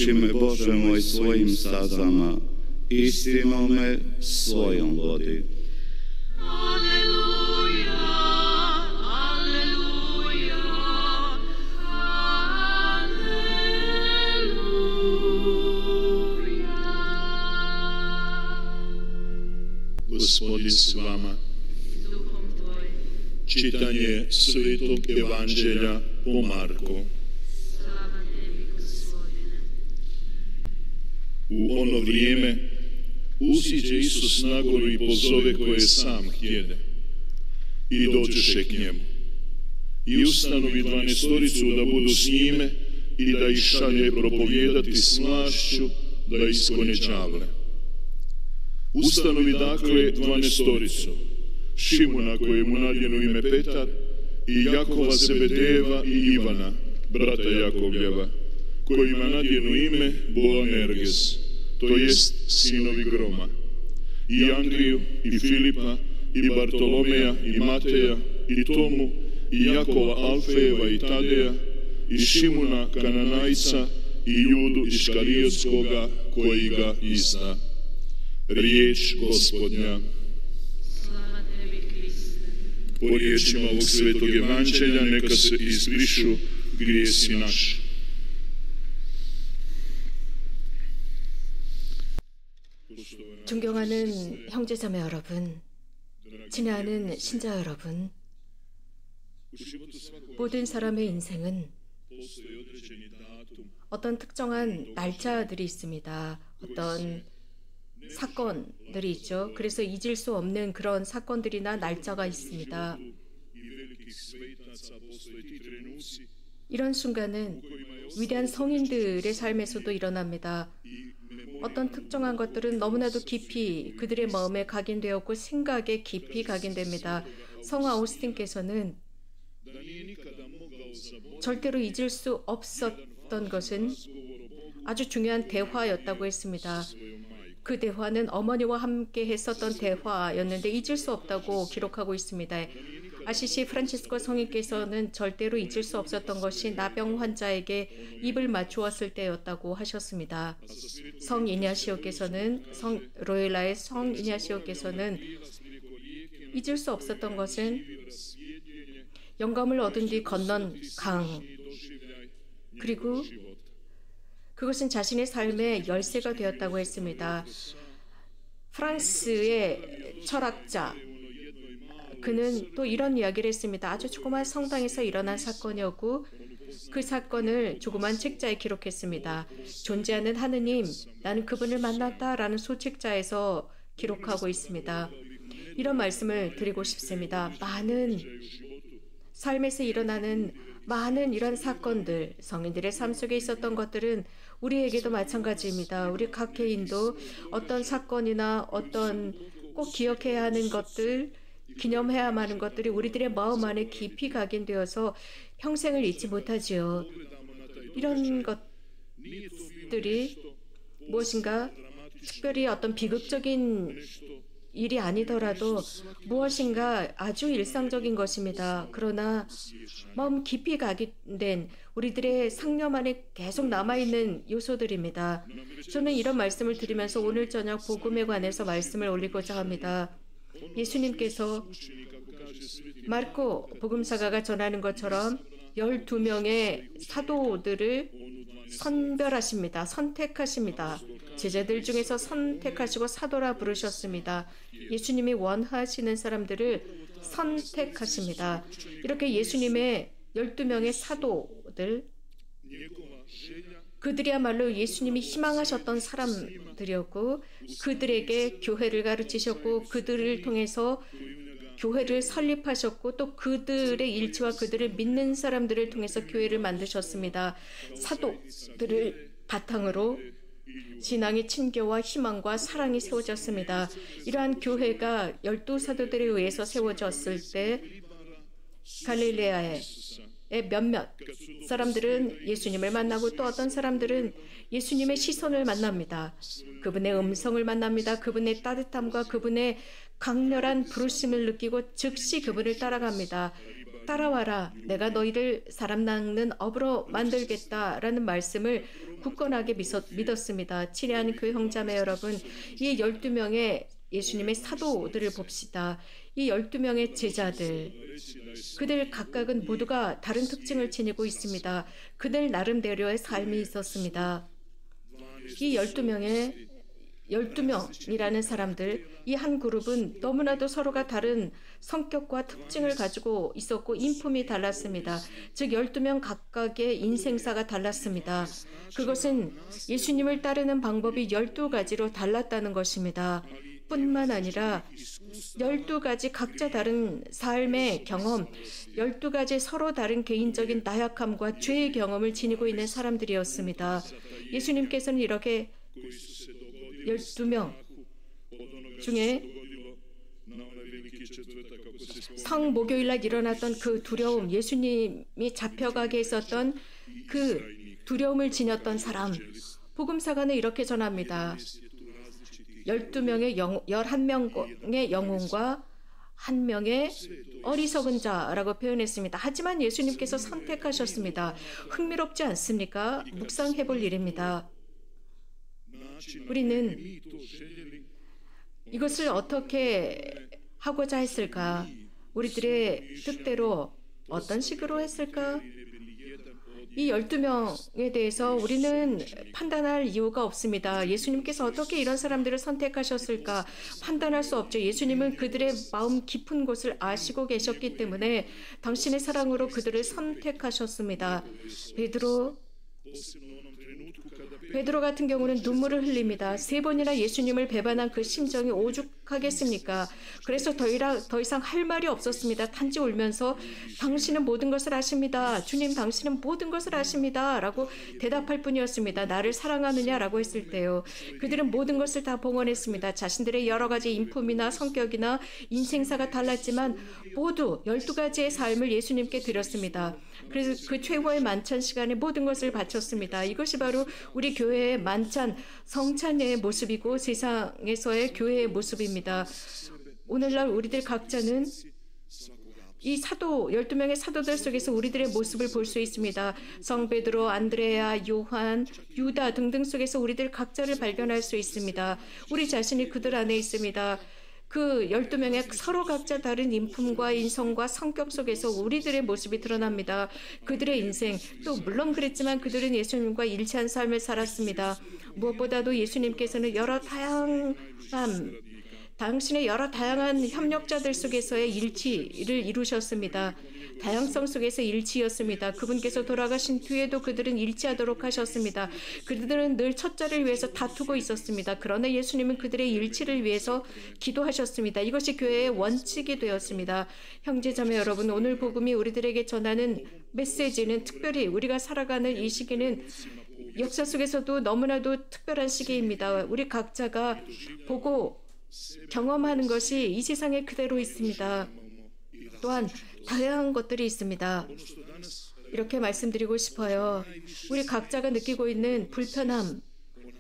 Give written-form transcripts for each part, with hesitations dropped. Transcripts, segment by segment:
Pomoći me, Bože moj, svojim stazama, istinom me svojom vodi. Aleluja, aleluja, aleluja. Gospodin s vama. Čitanje Svetog Evanđelja po Marku. U ono vrijeme usiđe Isus na goru i pozove koje sam htjede. I dođeše k njemu. I ustanovi 12 da budu s njime i da ih šalje propovijedati s vlašću da isklone đavle. Ustanovi dakle 12, Šimuna kojemu nadjenu ime Petar i Jakova Zebedejeva i Ivana, brata Jakovljeva, kojima nadjenu ime Boanerges, to jest sinovi groma, i Andriju, i Filipa, i Bartolomeja, i Mateja, i Tomu, i Jakova Alfejeva i Tadeja, i Šimuna Kananajca, i Judu Iškarijotskoga koji ga izda. Riječ Gospodnja. Slava tebi, Kriste. Po riječima ovog Svetog Evanđelja neka se izbrišu grijesi naši. 존경하는 형제자매 여러분, 친애하는 신자 여러분, 모든 사람의 인생은 어떤 특정한 날짜들이 있습니다. 어떤 사건들이 있죠. 그래서 잊을 수 없는 그런 사건들이나 날짜가 있습니다. 이런 순간은 위대한 성인들의 삶에서도 일어납니다. 어떤 특정한 것들은 너무나도 깊이 그들의 마음에 각인되었고 생각에 깊이 각인됩니다. 성화 오스틴께서는 절대로 잊을 수 없었던 것은 아주 중요한 대화였다고 했습니다. 그 대화는 어머니와 함께 했었던 대화였는데 잊을 수 없다고 기록하고 있습니다. 아시시 프란치스코 성인께서는 절대로 잊을 수 없었던 것이 나병 환자에게 입을 맞추었을 때였다고 하셨습니다. 성 이냐시오께서는 로엘라의 성 이냐시오께서는 잊을 수 없었던 것은 영감을 얻은 뒤 건넌 강, 그리고 그것은 자신의 삶의 열쇠가 되었다고 했습니다. 프랑스의 철학자, 그는 또 이런 이야기를 했습니다. 아주 조그만 성당에서 일어난 사건이었고 그 사건을 조그만 책자에 기록했습니다. 존재하는 하느님, 나는 그분을 만났다라는 소책자에서 기록하고 있습니다. 이런 말씀을 드리고 싶습니다. 많은 삶에서 일어나는 많은 이런 사건들, 성인들의 삶 속에 있었던 것들은 우리에게도 마찬가지입니다. 우리 각 개인도 어떤 사건이나 어떤 꼭 기억해야 하는 것들, 기념해야만 하는 것들이 우리들의 마음 안에 깊이 각인되어서 평생을 잊지 못하지요. 이런 것들이 무엇인가 특별히 어떤 비극적인 일이 아니더라도 무엇인가 아주 일상적인 것입니다. 그러나 마음 깊이 각인된 우리들의 상념 안에 계속 남아있는 요소들입니다. 저는 이런 말씀을 드리면서 오늘 저녁 복음에 관해서 말씀을 올리고자 합니다. 예수님께서 마르코 복음사가가 전하는 것처럼 12명의 사도들을 선별하십니다. 선택하십니다. 제자들 중에서 선택하시고 사도라 부르셨습니다. 예수님이 원하시는 사람들을 선택하십니다. 이렇게 예수님의 12명의 사도들, 그들이야말로 예수님이 희망하셨던 사람들이었고 그들에게 교회를 가르치셨고 그들을 통해서 교회를 설립하셨고 또 그들의 일치와 그들을 믿는 사람들을 통해서 교회를 만드셨습니다. 사도들을 바탕으로 신앙의 친교와 희망과 사랑이 세워졌습니다. 이러한 교회가 12사도들에 의해서 세워졌을 때 갈릴레아의 몇몇 사람들은 예수님을 만나고 또 어떤 사람들은 예수님의 시선을 만납니다. 그분의 음성을 만납니다. 그분의 따뜻함과 그분의 강렬한 부르심을 느끼고 즉시 그분을 따라갑니다. 따라와라, 내가 너희를 사람 낚는 어부로 만들겠다라는 말씀을 굳건하게 믿었습니다. 친애하는 교회 형제자매 여러분, 이 12명의 예수님의 사도들을 봅시다. 이 12명의 제자들, 그들 각각은 모두가 다른 특징을 지니고 있습니다. 그들 나름대로의 삶이 있었습니다. 이 12명이라는 사람들, 이 한 그룹은 너무나도 서로가 다른 성격과 특징을 가지고 있었고 인품이 달랐습니다. 즉 12명 각각의 인생사가 달랐습니다. 그것은 예수님을 따르는 방법이 12가지로 달랐다는 것입니다. 뿐만 아니라 12가지 각자 다른 삶의 경험, 12가지 서로 다른 개인적인 나약함과 죄의 경험을 지니고 있는 사람들이었습니다. 예수님께서는 이렇게 12명 중에 성목요일날 일어났던 그 두려움, 예수님이 잡혀가게 했었던 그 두려움을 지녔던 사람, 복음사가는 이렇게 전합니다. 11명의 영혼과 한 명의 어리석은 자라고 표현했습니다. 하지만 예수님께서 선택하셨습니다. 흥미롭지 않습니까? 묵상해 볼 일입니다. 우리는 이것을 어떻게 하고자 했을까? 우리들의 뜻대로 어떤 식으로 했을까? 이 12명에 대해서 우리는 판단할 이유가 없습니다. 예수님께서 어떻게 이런 사람들을 선택하셨을까? 판단할 수 없죠. 예수님은 그들의 마음 깊은 곳을 아시고 계셨기 때문에 당신의 사랑으로 그들을 선택하셨습니다. 베드로 같은 경우는 눈물을 흘립니다. 3번이나 예수님을 배반한 그 심정이 오죽하겠습니까? 그래서 더 이상 할 말이 없었습니다. 단지 울면서 당신은 모든 것을 아십니다. 주님, 당신은 모든 것을 아십니다. 라고 대답할 뿐이었습니다. 나를 사랑하느냐라고 했을 때요. 그들은 모든 것을 다 봉헌했습니다. 자신들의 여러 가지 인품이나 성격이나 인생사가 달랐지만 모두 12가지의 삶을 예수님께 드렸습니다. 그래서 그 최고의 만찬 시간에 모든 것을 바쳤습니다. 이것이 바로 우리 교회의 만찬, 성찬의 모습이고 세상에서의 교회의 모습입니다. 오늘날 우리들 각자는 이 12명의 사도들 속에서 우리들의 모습을 볼 수 있습니다. 성 베드로, 안드레아, 요한, 유다 등등 속에서 우리들 각자를 발견할 수 있습니다. 우리 자신이 그들 안에 있습니다. 그 12명의 서로 각자 다른 인품과 인성과 성격 속에서 우리들의 모습이 드러납니다. 그들의 인생, 또 물론 그랬지만 그들은 예수님과 일치한 삶을 살았습니다. 무엇보다도 예수님께서는 당신의 여러 다양한 협력자들 속에서의 일치를 이루셨습니다. 다양성 속에서 일치였습니다. 그분께서 돌아가신 뒤에도 그들은 일치하도록 하셨습니다. 그들은 늘 첫자를 위해서 다투고 있었습니다. 그러나 예수님은 그들의 일치를 위해서 기도하셨습니다. 이것이 교회의 원칙이 되었습니다. 형제자매 여러분, 오늘 복음이 우리들에게 전하는 메시지는 특별히 우리가 살아가는 이 시기는 역사 속에서도 너무나도 특별한 시기입니다. 우리 각자가 보고 경험하는 것이 이 세상에 그대로 있습니다. 또한 다양한 것들이 있습니다. 이렇게 말씀드리고 싶어요. 우리 각자가 느끼고 있는 불편함,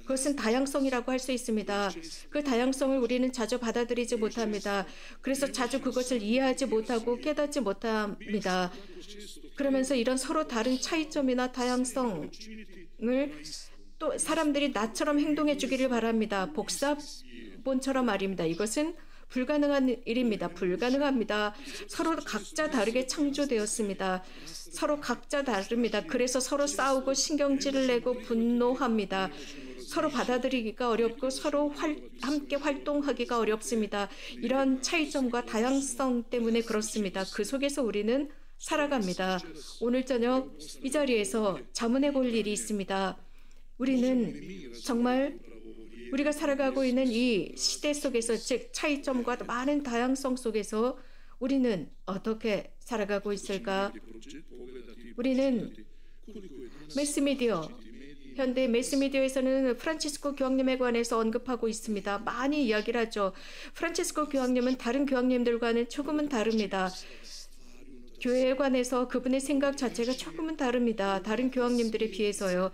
그것은 다양성이라고 할 수 있습니다. 그 다양성을 우리는 자주 받아들이지 못합니다. 그래서 자주 그것을 이해하지 못하고 깨닫지 못합니다. 그러면서 이런 서로 다른 차이점이나 다양성을 또 사람들이 나처럼 행동해 주기를 바랍니다. 복사본처럼 말입니다. 이것은 불가능한 일입니다. 불가능합니다. 서로 각자 다르게 창조되었습니다. 서로 각자 다릅니다. 그래서 서로 싸우고 신경질을 내고 분노합니다. 서로 받아들이기가 어렵고 서로 함께 활동하기가 어렵습니다. 이런 차이점과 다양성 때문에 그렇습니다. 그 속에서 우리는 살아갑니다. 오늘 저녁 이 자리에서 자문해 볼 일이 있습니다. 우리는 정말 우리가 살아가고 있는 이 시대 속에서, 즉 차이점과 많은 다양성 속에서 우리는 어떻게 살아가고 있을까? 우리는 매스미디어, 현대 매스미디어에서는 프란치스코 교황님에 관해서 언급하고 있습니다. 많이 이야기를 하죠. 프란치스코 교황님은 다른 교황님들과는 조금은 다릅니다. 교회에 관해서 그분의 생각 자체가 조금은 다릅니다. 다른 교황님들에 비해서요.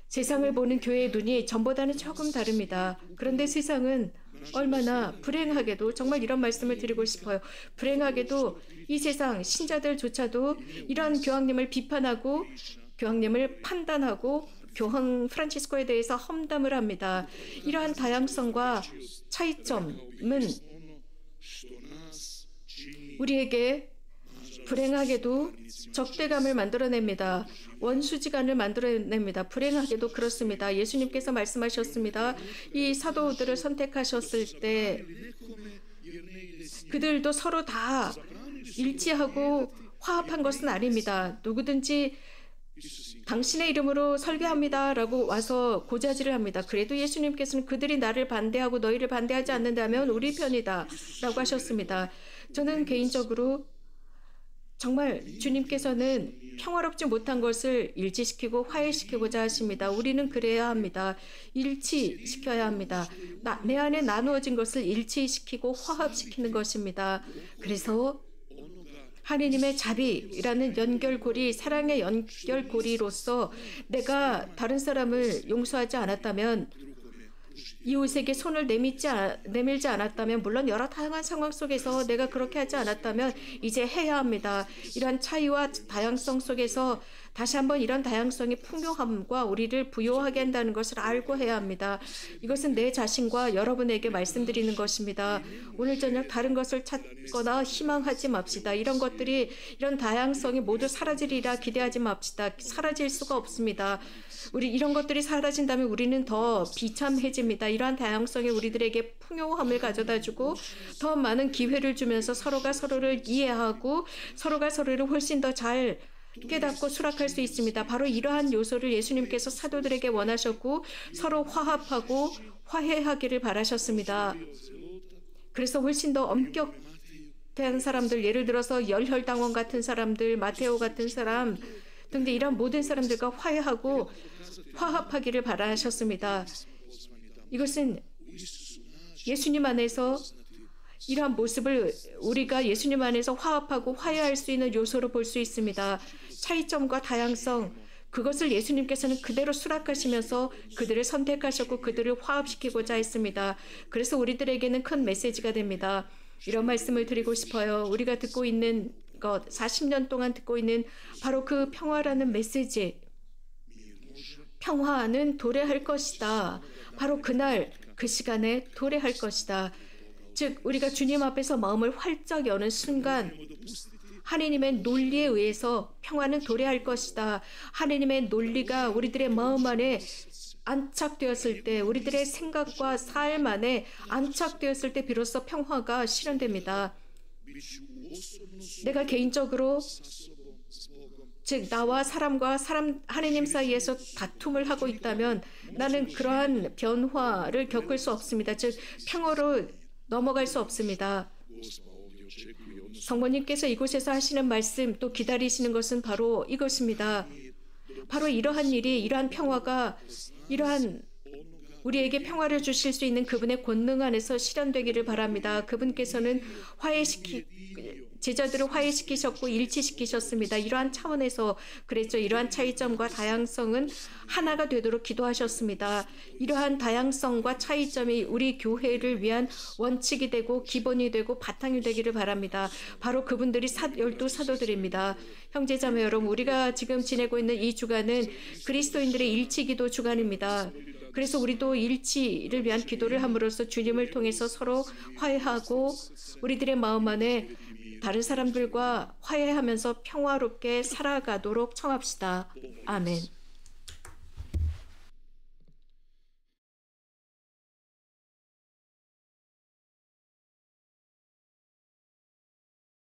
세상을 보는 교회의 눈이 전보다는 조금 다릅니다. 그런데 세상은 얼마나 불행하게도, 정말 이런 말씀을 드리고 싶어요. 불행하게도 이 세상 신자들조차도 이러한 교황님을 비판하고 교황님을 판단하고 교황 프란치스코에 대해서 험담을 합니다. 이러한 다양성과 차이점은 우리에게 불행하게도 적대감을 만들어냅니다. 원수지간을 만들어냅니다. 불행하게도 그렇습니다. 예수님께서 말씀하셨습니다. 이 사도들을 선택하셨을 때 그들도 서로 다 일치하고 화합한 것은 아닙니다. 누구든지 당신의 이름으로 설교합니다 라고 와서 고자질을 합니다. 그래도 예수님께서는 그들이 나를 반대하고 너희를 반대하지 않는다면 우리 편이다 라고 하셨습니다. 저는 개인적으로 정말 주님께서는 평화롭지 못한 것을 일치시키고 화해시키고자 하십니다. 우리는 그래야 합니다. 일치시켜야 합니다. 내 안에 나누어진 것을 일치시키고 화합시키는 것입니다. 그래서 하느님의 자비라는 연결고리, 사랑의 연결고리로서 내가 다른 사람을 용서하지 않았다면, 이웃에게 손을 내밀지 않았다면, 물론 여러 다양한 상황 속에서 내가 그렇게 하지 않았다면 이제 해야 합니다. 이런 차이와 다양성 속에서 다시 한번 이런 다양성의 풍요함과 우리를 부요하게 한다는 것을 알고 해야 합니다. 이것은 내 자신과 여러분에게 말씀드리는 것입니다. 오늘 저녁 다른 것을 찾거나 희망하지 맙시다. 이런 것들이, 이런 다양성이 모두 사라지리라 기대하지 맙시다. 사라질 수가 없습니다. 우리 이런 것들이 사라진다면 우리는 더 비참해집니다. 이러한 다양성이 우리들에게 풍요함을 가져다주고 더 많은 기회를 주면서 서로가 서로를 이해하고 서로가 서로를 훨씬 더 잘 깨닫고 수락할 수 있습니다. 바로 이러한 요소를 예수님께서 사도들에게 원하셨고 서로 화합하고 화해하기를 바라셨습니다. 그래서 훨씬 더 엄격한 사람들, 예를 들어서 열혈당원 같은 사람들, 마테오 같은 사람 등등 이런 모든 사람들과 화해하고 화합하기를 바라셨습니다. 이것은 예수님 안에서 이러한 모습을 우리가 예수님 안에서 화합하고 화해할 수 있는 요소로 볼 수 있습니다. 차이점과 다양성, 그것을 예수님께서는 그대로 수락하시면서 그들을 선택하셨고 그들을 화합시키고자 했습니다. 그래서 우리들에게는 큰 메시지가 됩니다. 이런 말씀을 드리고 싶어요. 우리가 듣고 있는 것, 40년 동안 듣고 있는 바로 그 평화라는 메시지. 평화는 도래할 것이다. 바로 그날, 그 시간에 도래할 것이다. 즉 우리가 주님 앞에서 마음을 활짝 여는 순간 하느님의 논리에 의해서 평화는 도래할 것이다. 하느님의 논리가 우리들의 마음 안에 안착되었을 때, 우리들의 생각과 삶 안에 안착되었을 때 비로소 평화가 실현됩니다. 내가 개인적으로, 즉 나와 사람과 하느님 사이에서 다툼을 하고 있다면 나는 그러한 변화를 겪을 수 없습니다. 즉 평화로 넘어갈 수 없습니다. 성모님께서 이곳에서 하시는 말씀, 또 기다리시는 것은 바로 이것입니다. 바로 이러한 일이, 이러한 평화가, 이러한 우리에게 평화를 주실 수 있는 그분의 권능 안에서 실현되기를 바랍니다. 그분께서는 제자들을 화해시키셨고 일치시키셨습니다. 이러한 차원에서 그랬죠. 이러한 차이점과 다양성은 하나가 되도록 기도하셨습니다. 이러한 다양성과 차이점이 우리 교회를 위한 원칙이 되고 기본이 되고 바탕이 되기를 바랍니다. 바로 그분들이 12사도들입니다. 형제자매 여러분, 우리가 지금 지내고 있는 이 주간은 그리스도인들의 일치기도 주간입니다. 그래서 우리도 일치를 위한 기도를 함으로써 주님을 통해서 서로 화해하고 우리들의 마음 안에 다른 사람들과 화해하면서 평화롭게 살아가도록 청합시다. 아멘.